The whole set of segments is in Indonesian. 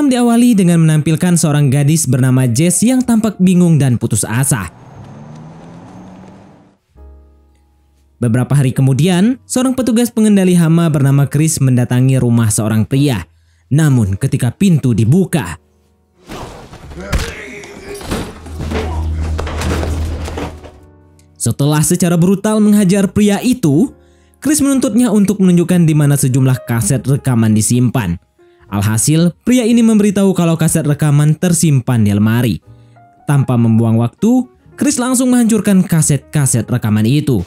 Film diawali dengan menampilkan seorang gadis bernama Jess yang tampak bingung dan putus asa. Beberapa hari kemudian, seorang petugas pengendali hama bernama Chris mendatangi rumah seorang pria. Namun ketika pintu dibuka, setelah secara brutal menghajar pria itu, Chris menuntutnya untuk menunjukkan di mana sejumlah kaset rekaman disimpan. Alhasil, pria ini memberitahu kalau kaset rekaman tersimpan di lemari. Tanpa membuang waktu, Chris langsung menghancurkan kaset-kaset rekaman itu.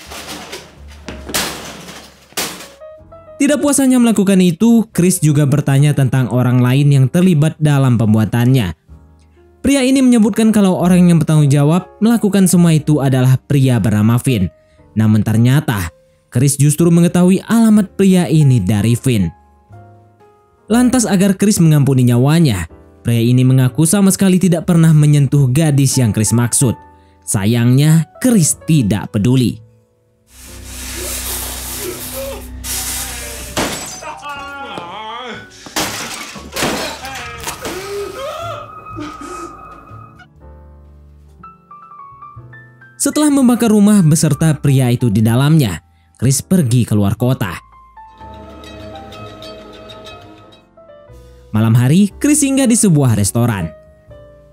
Tidak puas hanya melakukan itu, Chris juga bertanya tentang orang lain yang terlibat dalam pembuatannya. Pria ini menyebutkan kalau orang yang bertanggung jawab melakukan semua itu adalah pria bernama Finn. Namun ternyata, Chris justru mengetahui alamat pria ini dari Finn. Lantas agar Chris mengampuni nyawanya, pria ini mengaku sama sekali tidak pernah menyentuh gadis yang Chris maksud. Sayangnya, Chris tidak peduli. Setelah membakar rumah beserta pria itu di dalamnya, Chris pergi keluar kota. Malam hari, Chris singgah di sebuah restoran.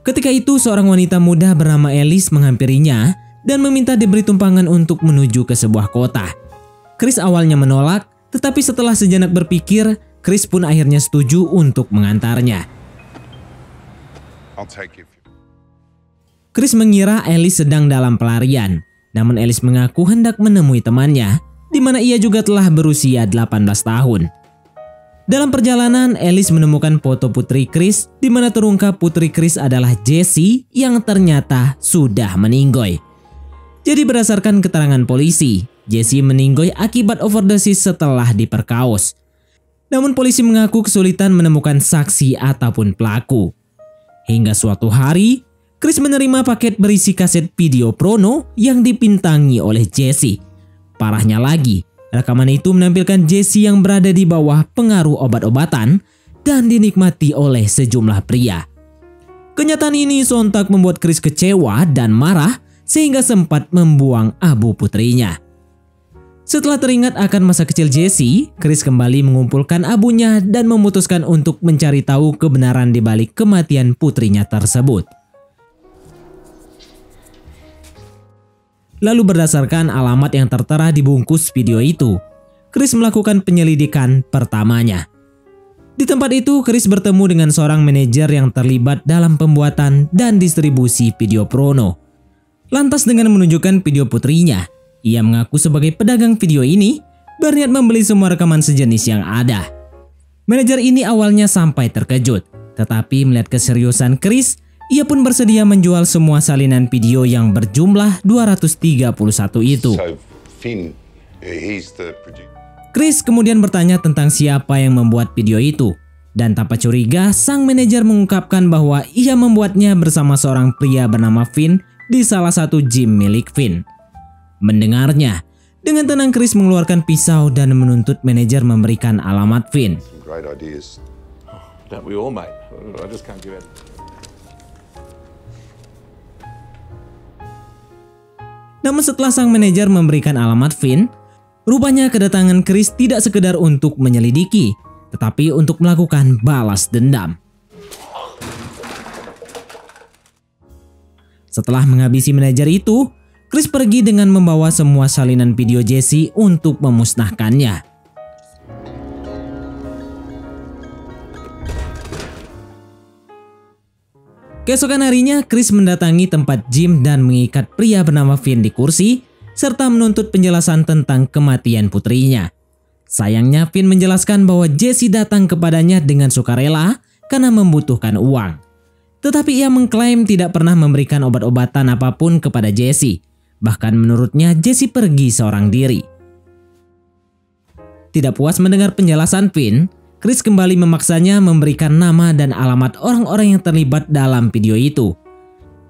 Ketika itu, seorang wanita muda bernama Alice menghampirinya dan meminta diberi tumpangan untuk menuju ke sebuah kota. Chris awalnya menolak, tetapi setelah sejenak berpikir, Chris pun akhirnya setuju untuk mengantarnya. Chris mengira Alice sedang dalam pelarian, namun Alice mengaku hendak menemui temannya, di mana ia juga telah berusia 18 tahun. Dalam perjalanan, Alice menemukan foto putri Chris, di mana terungkap putri Chris adalah Jessie yang ternyata sudah meninggoy. Jadi berdasarkan keterangan polisi, Jessie meninggoy akibat overdosis setelah diperkaos. Namun polisi mengaku kesulitan menemukan saksi ataupun pelaku. Hingga suatu hari, Chris menerima paket berisi kaset video porno yang dipintangi oleh Jessie. Parahnya lagi, rekaman itu menampilkan Jessie yang berada di bawah pengaruh obat-obatan dan dinikmati oleh sejumlah pria. Kenyataan ini sontak membuat Chris kecewa dan marah sehingga sempat membuang abu putrinya. Setelah teringat akan masa kecil Jessie, Chris kembali mengumpulkan abunya dan memutuskan untuk mencari tahu kebenaran di balik kematian putrinya tersebut. Lalu berdasarkan alamat yang tertera di bungkus video itu, Chris melakukan penyelidikan pertamanya. Di tempat itu, Chris bertemu dengan seorang manajer yang terlibat dalam pembuatan dan distribusi video porno. Lantas dengan menunjukkan video putrinya, ia mengaku sebagai pedagang video ini berniat membeli semua rekaman sejenis yang ada. Manajer ini awalnya sampai terkejut, tetapi melihat keseriusan Chris, ia pun bersedia menjual semua salinan video yang berjumlah 231 itu. Chris kemudian bertanya tentang siapa yang membuat video itu. Dan tanpa curiga, sang manajer mengungkapkan bahwa ia membuatnya bersama seorang pria bernama Finn di salah satu gym milik Finn. Mendengarnya, dengan tenang Chris mengeluarkan pisau dan menuntut manajer memberikan alamat Finn. Namun setelah sang manajer memberikan alamat Finn, rupanya kedatangan Chris tidak sekedar untuk menyelidiki, tetapi untuk melakukan balas dendam. Setelah menghabisi manajer itu, Chris pergi dengan membawa semua salinan video Jessie untuk memusnahkannya. Keesokan harinya, Chris mendatangi tempat gym dan mengikat pria bernama Finn di kursi, serta menuntut penjelasan tentang kematian putrinya. Sayangnya, Finn menjelaskan bahwa Jessie datang kepadanya dengan sukarela karena membutuhkan uang. Tetapi ia mengklaim tidak pernah memberikan obat-obatan apapun kepada Jessie. Bahkan menurutnya, Jessie pergi seorang diri. Tidak puas mendengar penjelasan Finn, Chris kembali memaksanya memberikan nama dan alamat orang-orang yang terlibat dalam video itu.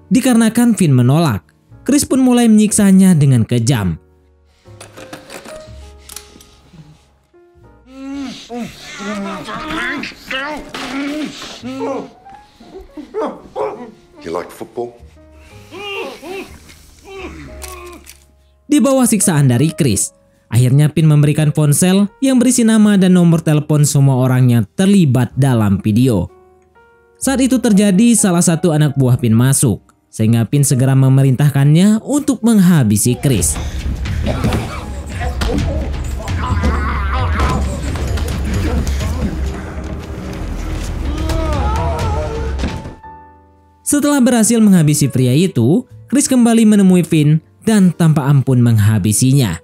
Dikarenakan Finn menolak, Chris pun mulai menyiksanya dengan kejam. You like football? Di bawah siksaan dari Chris, akhirnya Pin memberikan ponsel yang berisi nama dan nomor telepon semua orang yang terlibat dalam video. Saat itu terjadi, salah satu anak buah Pin masuk, sehingga Pin segera memerintahkannya untuk menghabisi Chris. Setelah berhasil menghabisi pria itu, Chris kembali menemui Pin dan tanpa ampun menghabisinya.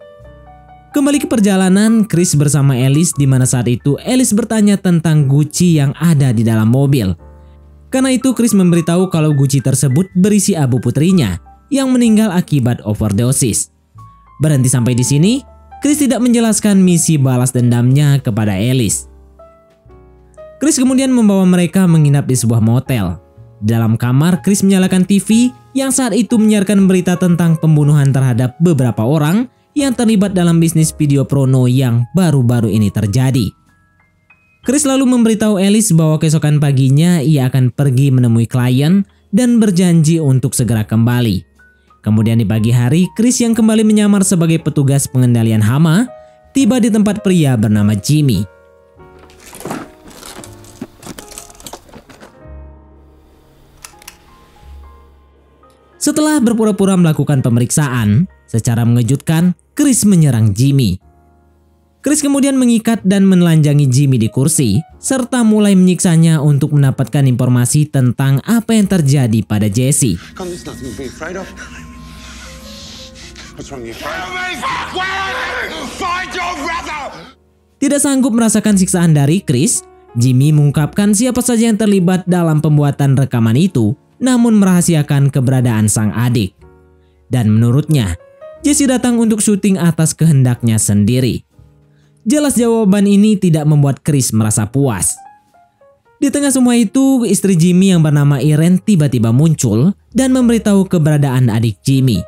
Kembali ke perjalanan, Chris bersama Alice di mana saat itu Alice bertanya tentang Gucci yang ada di dalam mobil. Karena itu Chris memberitahu kalau Gucci tersebut berisi abu putrinya yang meninggal akibat overdosis. Berhenti sampai di sini, Chris tidak menjelaskan misi balas dendamnya kepada Alice. Chris kemudian membawa mereka menginap di sebuah motel. Di dalam kamar, Chris menyalakan TV yang saat itu menyiarkan berita tentang pembunuhan terhadap beberapa orang yang terlibat dalam bisnis video porno yang baru-baru ini terjadi. Chris lalu memberitahu Alice bahwa keesokan paginya ia akan pergi menemui klien dan berjanji untuk segera kembali. Kemudian di pagi hari, Chris yang kembali menyamar sebagai petugas pengendalian hama tiba di tempat pria bernama Jimmy. Setelah berpura-pura melakukan pemeriksaan, secara mengejutkan, Chris menyerang Jimmy. Chris kemudian mengikat dan menelanjangi Jimmy di kursi, serta mulai menyiksanya untuk mendapatkan informasi tentang apa yang terjadi pada Jesse. Tidak sanggup merasakan siksaan dari Chris, Jimmy mengungkapkan siapa saja yang terlibat dalam pembuatan rekaman itu, namun merahasiakan keberadaan sang adik. Dan menurutnya, Jesse datang untuk syuting atas kehendaknya sendiri. Jelas jawaban ini tidak membuat Chris merasa puas. Di tengah semua itu, istri Jimmy yang bernama Irene tiba-tiba muncul dan memberitahu keberadaan adik Jimmy.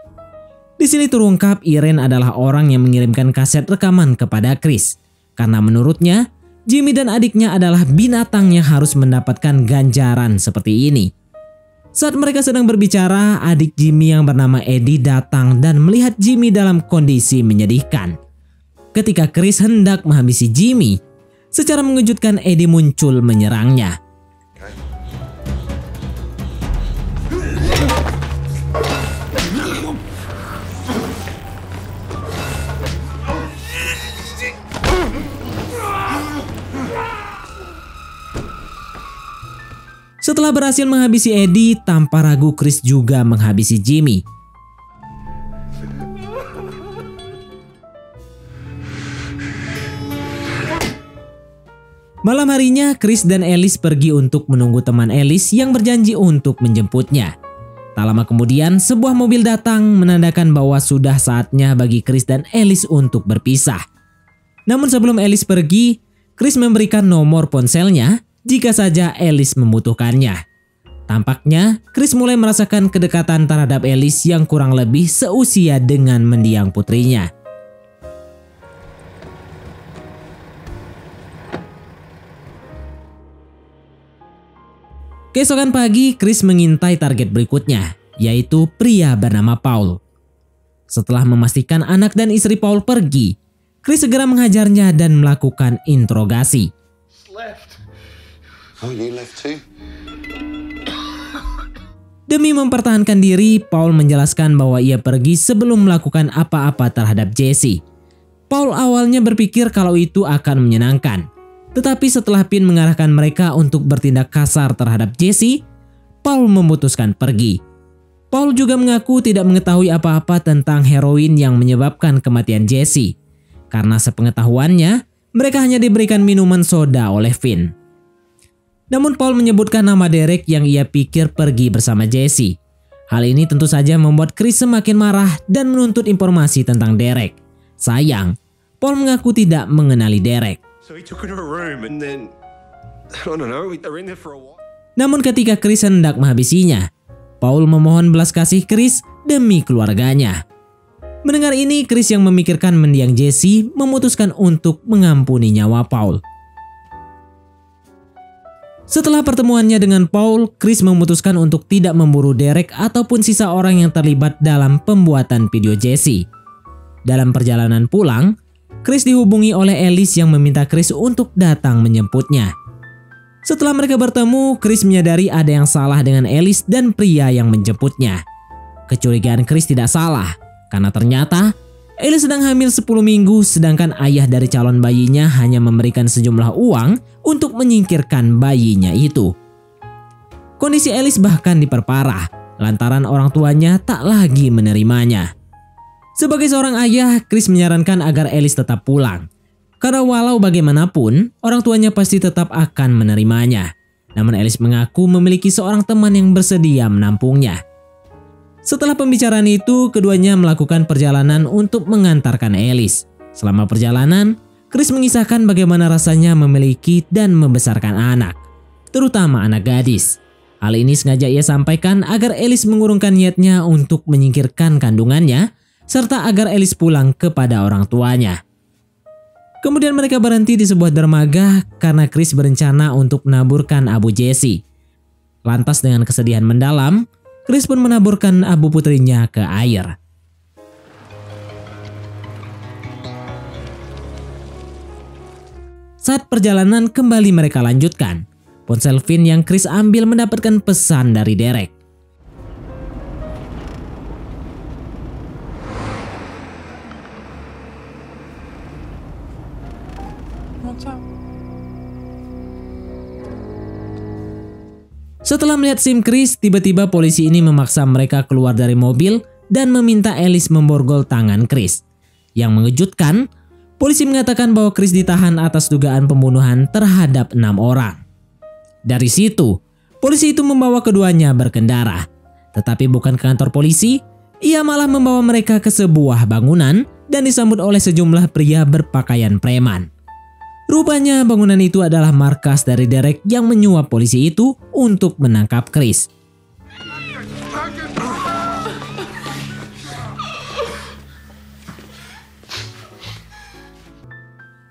Di sini terungkap Irene adalah orang yang mengirimkan kaset rekaman kepada Chris. Karena menurutnya, Jimmy dan adiknya adalah binatang yang harus mendapatkan ganjaran seperti ini. Saat mereka sedang berbicara, adik Jimmy yang bernama Eddie datang dan melihat Jimmy dalam kondisi menyedihkan. Ketika Chris hendak menghabisi Jimmy, secara mengejutkan Eddie muncul menyerangnya. Setelah berhasil menghabisi Eddie, tanpa ragu Chris juga menghabisi Jimmy. Malam harinya, Chris dan Alice pergi untuk menunggu teman Alice yang berjanji untuk menjemputnya. Tak lama kemudian, sebuah mobil datang menandakan bahwa sudah saatnya bagi Chris dan Alice untuk berpisah. Namun sebelum Alice pergi, Chris memberikan nomor ponselnya jika saja Alice membutuhkannya. Tampaknya, Chris mulai merasakan kedekatan terhadap Alice yang kurang lebih seusia dengan mendiang putrinya. Keesokan pagi, Chris mengintai target berikutnya, yaitu pria bernama Paul. Setelah memastikan anak dan istri Paul pergi, Chris segera menghajarnya dan melakukan interogasi. Oh, you left too? Demi mempertahankan diri, Paul menjelaskan bahwa ia pergi sebelum melakukan apa-apa terhadap Jesse. Paul awalnya berpikir kalau itu akan menyenangkan. Tetapi setelah Pin mengarahkan mereka untuk bertindak kasar terhadap Jesse, Paul memutuskan pergi. Paul juga mengaku tidak mengetahui apa-apa tentang heroin yang menyebabkan kematian Jesse. Karena sepengetahuannya, mereka hanya diberikan minuman soda oleh Finn. Namun Paul menyebutkan nama Derek yang ia pikir pergi bersama Jesse. Hal ini tentu saja membuat Chris semakin marah dan menuntut informasi tentang Derek. Sayang, Paul mengaku tidak mengenali Derek. Namun ketika Chris hendak menghabisinya, Paul memohon belas kasih Chris demi keluarganya. Mendengar ini, Chris yang memikirkan mendiang Jesse memutuskan untuk mengampuni nyawa Paul. Setelah pertemuannya dengan Paul, Chris memutuskan untuk tidak memburu Derek ataupun sisa orang yang terlibat dalam pembuatan video Jesse. Dalam perjalanan pulang, Chris dihubungi oleh Alice yang meminta Chris untuk datang menjemputnya. Setelah mereka bertemu, Chris menyadari ada yang salah dengan Alice dan pria yang menjemputnya. Kecurigaan Chris tidak salah, karena ternyata Alice sedang hamil 10 minggu sedangkan ayah dari calon bayinya hanya memberikan sejumlah uang untuk menyingkirkan bayinya itu. Kondisi Alice bahkan diperparah lantaran orang tuanya tak lagi menerimanya. Sebagai seorang ayah, Chris menyarankan agar Alice tetap pulang. Karena walau bagaimanapun, orang tuanya pasti tetap akan menerimanya. Namun Alice mengaku memiliki seorang teman yang bersedia menampungnya. Setelah pembicaraan itu, keduanya melakukan perjalanan untuk mengantarkan Alice. Selama perjalanan, Chris mengisahkan bagaimana rasanya memiliki dan membesarkan anak, terutama anak gadis. Hal ini sengaja ia sampaikan agar Alice mengurungkan niatnya untuk menyingkirkan kandungannya, serta agar Alice pulang kepada orang tuanya. Kemudian mereka berhenti di sebuah dermaga karena Chris berencana untuk menaburkan abu Jesse. Lantas dengan kesedihan mendalam, Chris pun menaburkan abu putrinya ke air. Saat perjalanan kembali mereka lanjutkan, ponsel Finn yang Chris ambil mendapatkan pesan dari Derek. Setelah melihat SIM Chris, tiba-tiba polisi ini memaksa mereka keluar dari mobil dan meminta Alice memborgol tangan Chris. Yang mengejutkan, polisi mengatakan bahwa Chris ditahan atas dugaan pembunuhan terhadap 6 orang. Dari situ, polisi itu membawa keduanya berkendara. Tetapi bukan ke kantor polisi, ia malah membawa mereka ke sebuah bangunan dan disambut oleh sejumlah pria berpakaian preman. Rupanya bangunan itu adalah markas dari Derek yang menyuap polisi itu untuk menangkap Chris.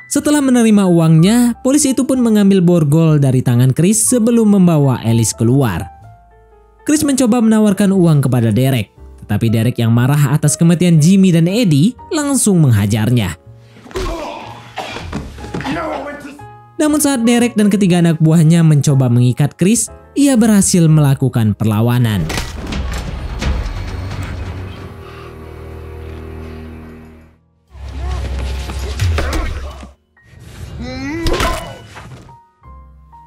Setelah menerima uangnya, polisi itu pun mengambil borgol dari tangan Chris sebelum membawa Alice keluar. Chris mencoba menawarkan uang kepada Derek, tetapi Derek yang marah atas kematian Jimmy dan Eddie langsung menghajarnya. Namun saat Derek dan ketiga anak buahnya mencoba mengikat Chris, ia berhasil melakukan perlawanan.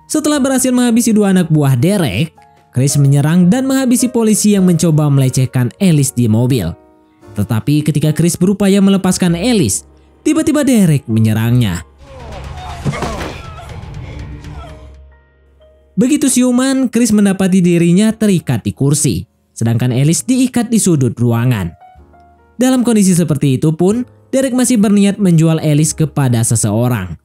Setelah berhasil menghabisi 2 anak buah Derek, Chris menyerang dan menghabisi polisi yang mencoba melecehkan Alice di mobil. Tetapi ketika Chris berupaya melepaskan Alice, tiba-tiba Derek menyerangnya. Begitu siuman, Chris mendapati dirinya terikat di kursi, sedangkan Alice diikat di sudut ruangan. Dalam kondisi seperti itu pun, Derek masih berniat menjual Alice kepada seseorang.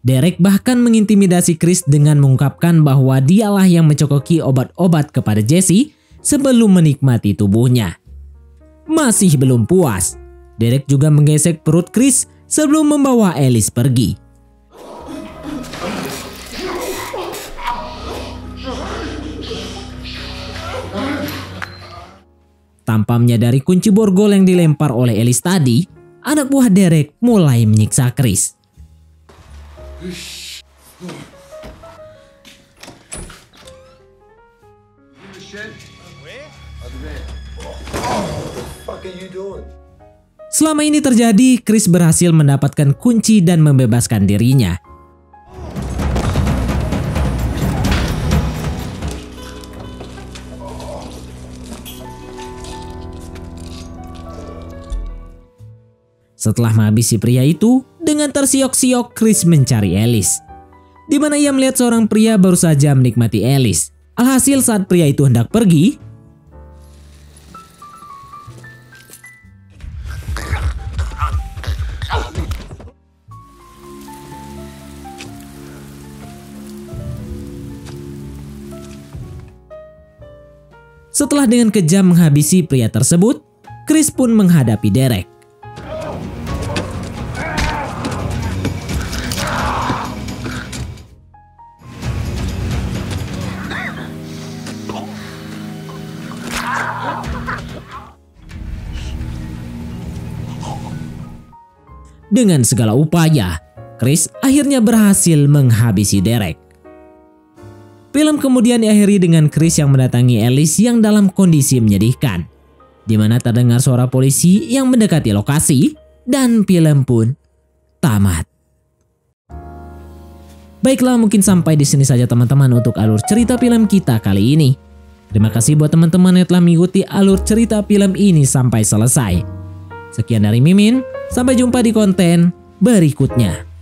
Derek bahkan mengintimidasi Chris dengan mengungkapkan bahwa dialah yang mencokoki obat-obat kepada Jesse sebelum menikmati tubuhnya. Masih belum puas, Derek juga menggesek perut Chris sebelum membawa Alice pergi. Tanpa menyadari kunci borgol yang dilempar oleh Alice tadi, anak buah Derek mulai menyiksa Chris. Selama ini terjadi, Chris berhasil mendapatkan kunci dan membebaskan dirinya. Setelah menghabisi pria itu, dengan tersiok-siok Chris mencari Alice. Di mana ia melihat seorang pria baru saja menikmati Alice. Alhasil saat pria itu hendak pergi, setelah dengan kejam menghabisi pria tersebut, Chris pun menghadapi Derek. Dengan segala upaya, Chris akhirnya berhasil menghabisi Derek. Film kemudian diakhiri dengan Chris yang mendatangi Alice yang dalam kondisi menyedihkan, di mana terdengar suara polisi yang mendekati lokasi, dan film pun tamat. Baiklah, mungkin sampai di sini saja teman-teman untuk alur cerita film kita kali ini. Terima kasih buat teman-teman yang telah mengikuti alur cerita film ini sampai selesai. Sekian dari Mimin, sampai jumpa di konten berikutnya.